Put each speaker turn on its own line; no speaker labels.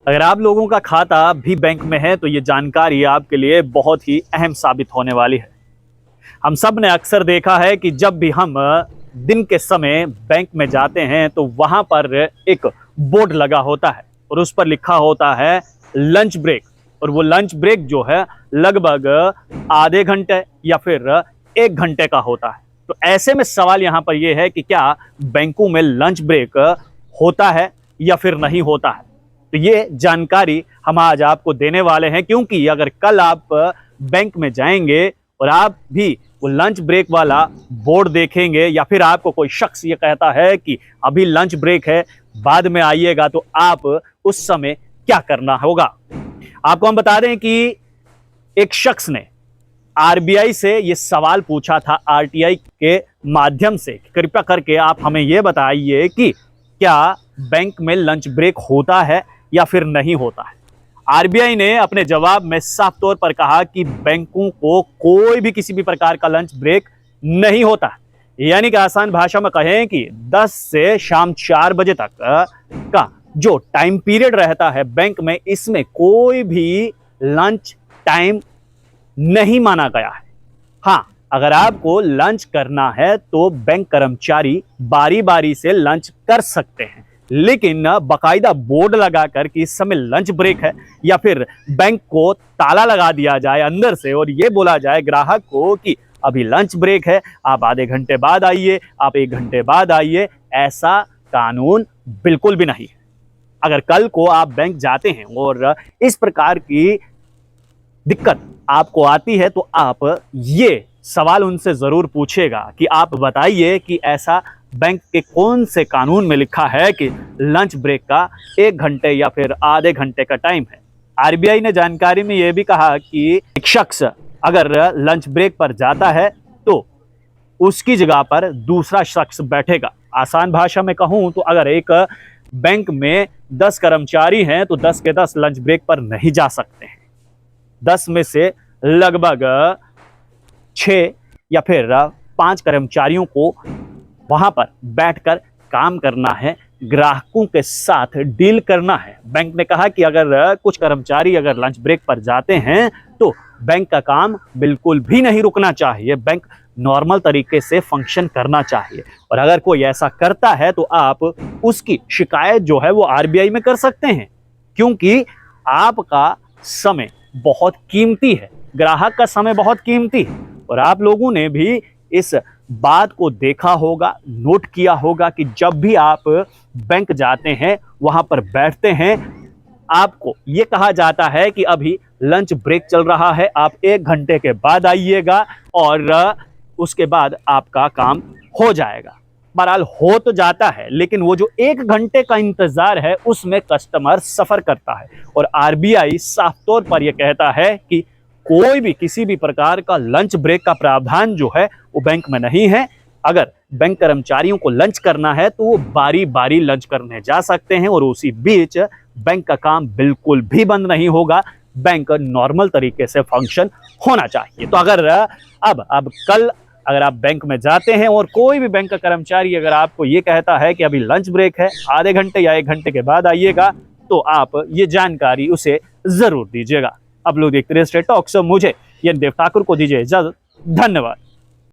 अगर आप लोगों का खाता भी बैंक में है तो ये जानकारी आपके लिए बहुत ही अहम साबित होने वाली है। हम सब ने अक्सर देखा है कि जब भी हम दिन के समय बैंक में जाते हैं तो वहां पर एक बोर्ड लगा होता है और उस पर लिखा होता है लंच ब्रेक। और वो लंच ब्रेक जो है लगभग आधे घंटे या फिर 1 घंटे का होता है। तो ऐसे में सवाल यहाँ पर यह है कि क्या बैंकों में लंच ब्रेक होता है या फिर नहीं होता है। तो ये जानकारी हम आज आपको देने वाले हैं, क्योंकि अगर कल आप बैंक में जाएंगे और आप भी वो लंच ब्रेक वाला बोर्ड देखेंगे या फिर आपको कोई शख्स ये कहता है कि अभी लंच ब्रेक है बाद में आइएगा, तो आप उस समय क्या करना होगा। आपको हम बता दें कि एक शख्स ने आरबीआई से ये सवाल पूछा था आरटीआई के माध्यम से, कृपया करके आप हमें ये बताइए कि क्या बैंक में लंच ब्रेक होता है या फिर नहीं होता है। आरबीआई ने अपने जवाब में साफ तौर पर कहा कि बैंकों को कोई भी किसी भी प्रकार का लंच ब्रेक नहीं होता है। यानी कि आसान भाषा में कहें कि 10 से शाम 4 बजे तक का जो टाइम पीरियड रहता है बैंक में, इसमें कोई भी लंच टाइम नहीं माना गया है। हाँ, अगर आपको लंच करना है तो बैंक कर्मचारी बारी बारी से लंच कर सकते हैं, लेकिन बाकायदा बोर्ड लगाकर कि इस समय लंच ब्रेक है या फिर बैंक को ताला लगा दिया जाए अंदर से और ये बोला जाए ग्राहक को कि अभी लंच ब्रेक है, आप आधे घंटे बाद आइए, आप 1 घंटे बाद आइए, ऐसा कानून बिल्कुल भी नहीं है। अगर कल को आप बैंक जाते हैं और इस प्रकार की दिक्कत आपको आती है तो आप ये सवाल उनसे जरूर पूछेगा कि आप बताइए कि ऐसा बैंक के कौन से कानून में लिखा है कि लंच ब्रेक का 1 घंटे या फिर आधे घंटे का टाइम है। आरबीआई ने जानकारी में यह भी कहा कि एक शख्स अगर लंच ब्रेक पर जाता है तो उसकी जगह पर दूसरा शख्स बैठेगा। आसान भाषा में कहूं तो अगर एक बैंक में 10 कर्मचारी हैं तो 10 के 10 लंच ब्रेक पर नहीं जा सकते हैं। 10 में से लगभग 6 या फिर 5 कर्मचारियों को वहां पर बैठकर काम करना है, ग्राहकों के साथ डील करना है। बैंक ने कहा कि अगर कुछ कर्मचारी अगर लंच ब्रेक पर जाते हैं तो बैंक का काम बिल्कुल भी नहीं रुकना चाहिए, बैंक नॉर्मल तरीके से फंक्शन करना चाहिए। और अगर कोई ऐसा करता है तो आप उसकी शिकायत जो है वो आरबीआई में कर सकते हैं, क्योंकि आपका समय बहुत कीमती है, ग्राहक का समय बहुत कीमती है। और आप लोगों ने भी इस बात को देखा होगा, नोट किया होगा कि जब भी आप बैंक जाते हैं वहां पर बैठते हैं, आपको यह कहा जाता है कि अभी लंच ब्रेक चल रहा है, आप 1 घंटे के बाद आइएगा और उसके बाद आपका काम हो जाएगा। बहरहाल हो तो जाता है, लेकिन वो जो 1 घंटे का इंतजार है उसमें कस्टमर सफर करता है। और आरबीआई साफ तौर पर यह कहता है कि कोई भी किसी भी प्रकार का लंच ब्रेक का प्रावधान जो है वो बैंक में नहीं है। अगर बैंक कर्मचारियों को लंच करना है तो वो बारी बारी लंच करने जा सकते हैं और उसी बीच बैंक का काम बिल्कुल भी बंद नहीं होगा, बैंक नॉर्मल तरीके से फंक्शन होना चाहिए। तो अगर अब कल अगर आप बैंक में जाते हैं और कोई भी बैंक का कर्मचारी अगर आपको ये कहता है कि अभी लंच ब्रेक है, आधे घंटे या 1 घंटे के बाद आइएगा, तो आप ये जानकारी उसे जरूर दीजिएगा। आप लोग देखते रहिए स्ट्रेट टॉक्स, मुझे देव ठाकुर को दीजिए इजाजत। धन्यवाद।